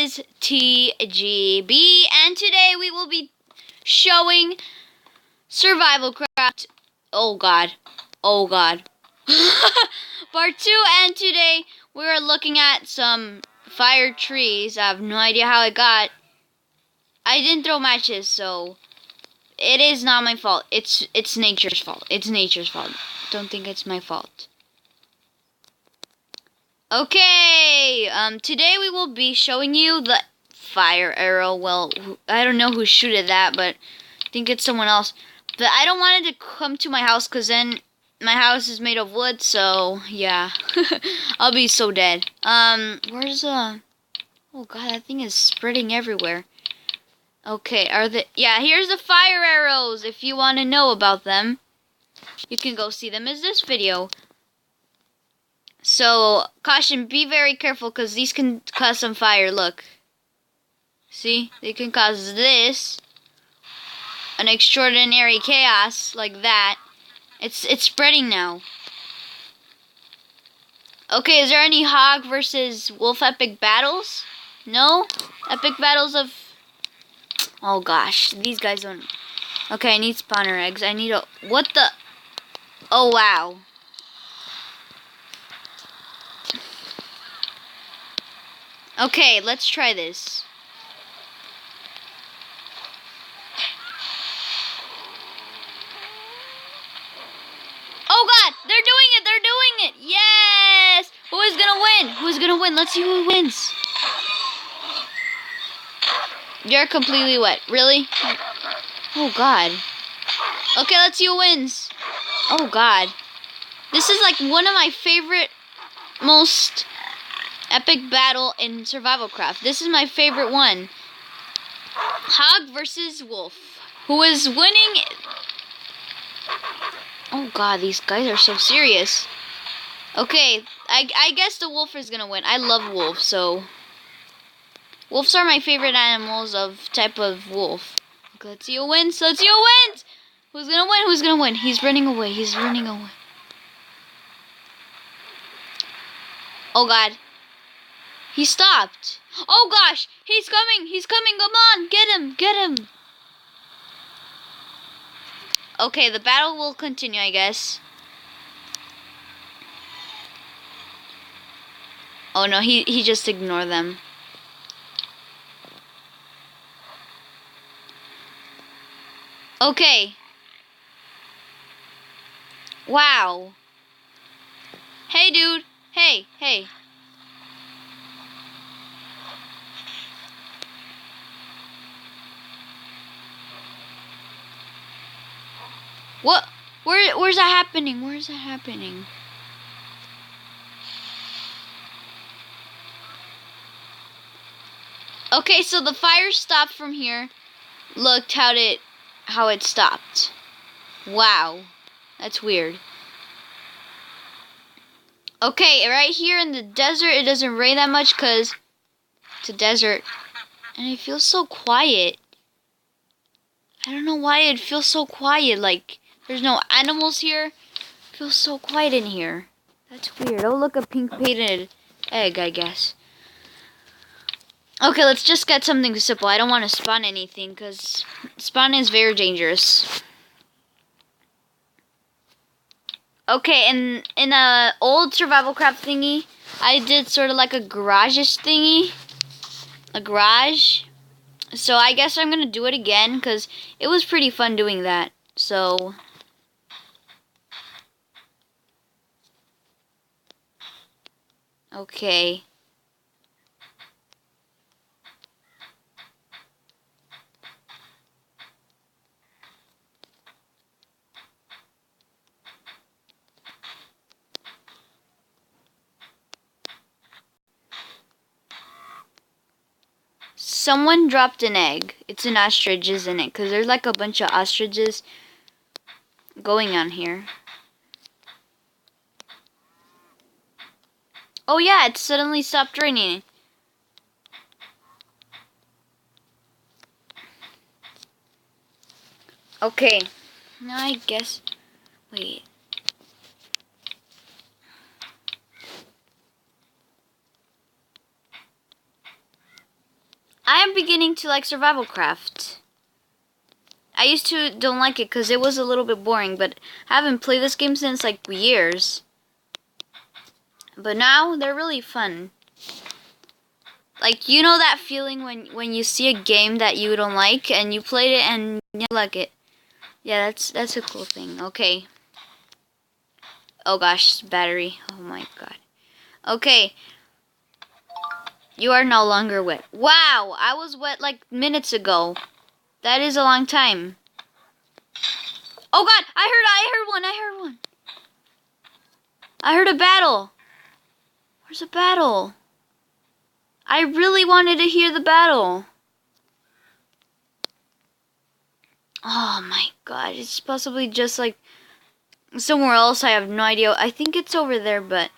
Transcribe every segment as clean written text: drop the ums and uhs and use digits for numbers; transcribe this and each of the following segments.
is TGB, and today we will be showing Survival Craft. Oh God. Part 2, and today we are looking at some fire trees. I have no idea how it got. I didn't throw matches, so it is not my fault. It's nature's fault. It's nature's fault. Don't think it's my fault. Okay, today we will be showing you the fire arrow. Well, I don't know who shooted that, but I think it's someone else. But I don't want it to come to my house, because then my house is made of wood, so yeah. I'll be so dead. Where's oh God, that thing is spreading everywhere. Okay, here's the fire arrows. If you want to know about them, you can go see them in this video. So, caution, be very careful, because these can cause some fire. Look. See? They can cause this. An extraordinary chaos, like that. It's spreading now. Okay, is there any hog versus wolf epic battles? No? Epic battles of... Oh gosh, these guys don't... Okay, I need spawner eggs. I need a... What the... Oh wow. Okay, let's try this. Oh God, they're doing it, Yes! Who is gonna win? Who's gonna win? Let's see who wins. You're completely wet. Really? Oh God. Okay, let's see who wins. Oh God. This is like one of my favorite, most epic battle in Survival Craft. This is my favorite one. Hog versus wolf. Who is winning? Oh God, these guys are so serious. Okay, I guess the wolf is gonna win. I love wolves, so... Wolves are my favorite animals of type of wolf. Okay, let's see who wins. Let's see who wins! Who's gonna win? Who's gonna win? He's running away. He's running away. Oh God. He stopped. Oh gosh! He's coming! He's coming! Come on! Get him! Get him! Okay, the battle will continue, I guess. Oh no, he just ignored them. Okay. Wow. Hey, dude. Hey. What? Where's that happening? Where's that happening? Okay, so the fire stopped from here. Looked how it stopped. Wow. That's weird. Okay, right here in the desert, it doesn't rain that much because it's a desert. And it feels so quiet. I don't know why it feels so quiet. Like, there's no animals here. It feels so quiet in here. That's weird. Oh, look, a pink painted egg, I guess. Okay, let's just get something simple. I don't want to spawn anything because spawn is very dangerous. Okay, in a old survival craft thingy, I did sort of like a garage-ish thingy. A garage. So I guess I'm going to do it again because it was pretty fun doing that. So... Okay. Someone dropped an egg. It's an ostrich, isn't it? Because there's like a bunch of ostriches going on here. Oh yeah, it suddenly stopped raining. Okay. Now I guess... Wait. beginning to like survival craft. I used to don't like it because it was a little bit boring, but I haven't played this game since like years. But now they're really fun. Like, you know that feeling when you see a game that you don't like and you played it and you like it. Yeah, that's a cool thing. Okay. Oh gosh, battery. Oh my god. Okay. You are no longer wet. Wow, I was wet like minutes ago. That is a long time. Oh god, I heard one. I heard a battle. Where's the battle? I really wanted to hear the battle. Oh my god, it's possibly just like somewhere else. I have no idea. I think it's over there, but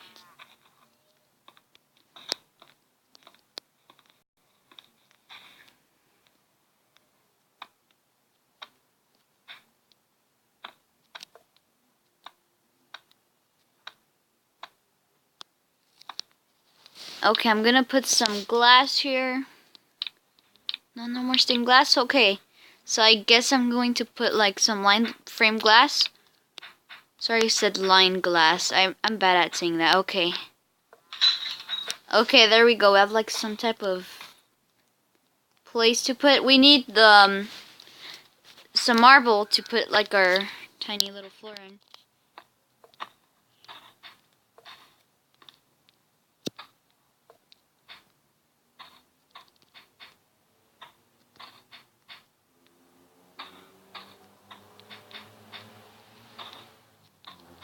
okay, I'm gonna put some glass here. No more stained glass. Okay, so I guess I'm going to put like some line frame glass. Sorry, I said line glass. I'm bad at saying that. Okay. Okay, there we go. We have like some type of place to put. We need the some marble to put like our tiny little floor in.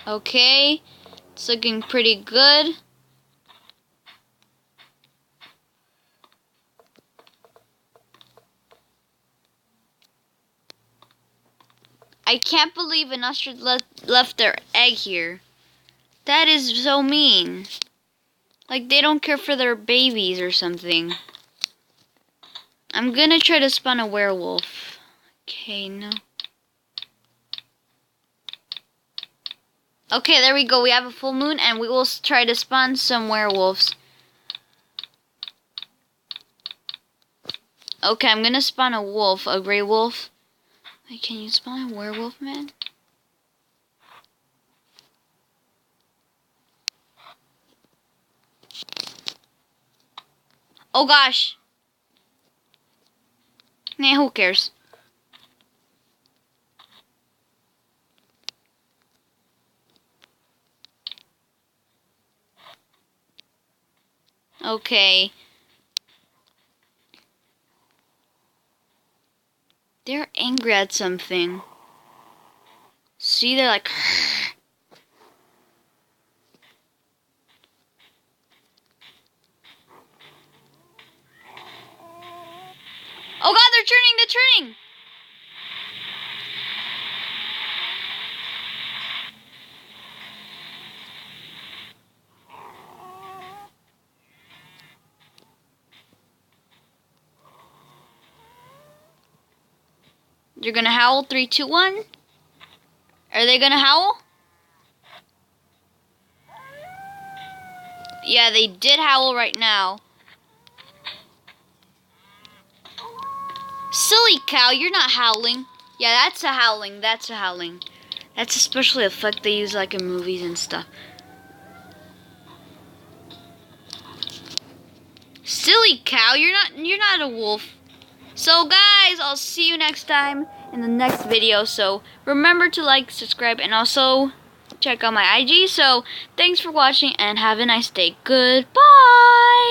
Okay, it's looking pretty good. I can't believe an ostrich left their egg here. That is so mean. Like they don't care for their babies or something. I'm gonna try to spawn a werewolf. Okay, no. Okay, there we go. We have a full moon, and we will try to spawn some werewolves. Okay, I'm gonna spawn a wolf, a gray wolf. Wait, can you spawn a werewolf, man? Oh gosh. Nah, who cares? Okay. They're angry at something. See, they're like... Oh god, they're turning! You're gonna howl? 3, 2, 1. Are they gonna howl? Yeah, they did howl right now. Silly cow, you're not howling. Yeah, that's a howling. That's a special effect they use like in movies and stuff. Silly cow, you're not a wolf. So guys, I'll see you next time in the next video. So remember to like, subscribe, and also check out my IG. So thanks for watching and have a nice day. Goodbye.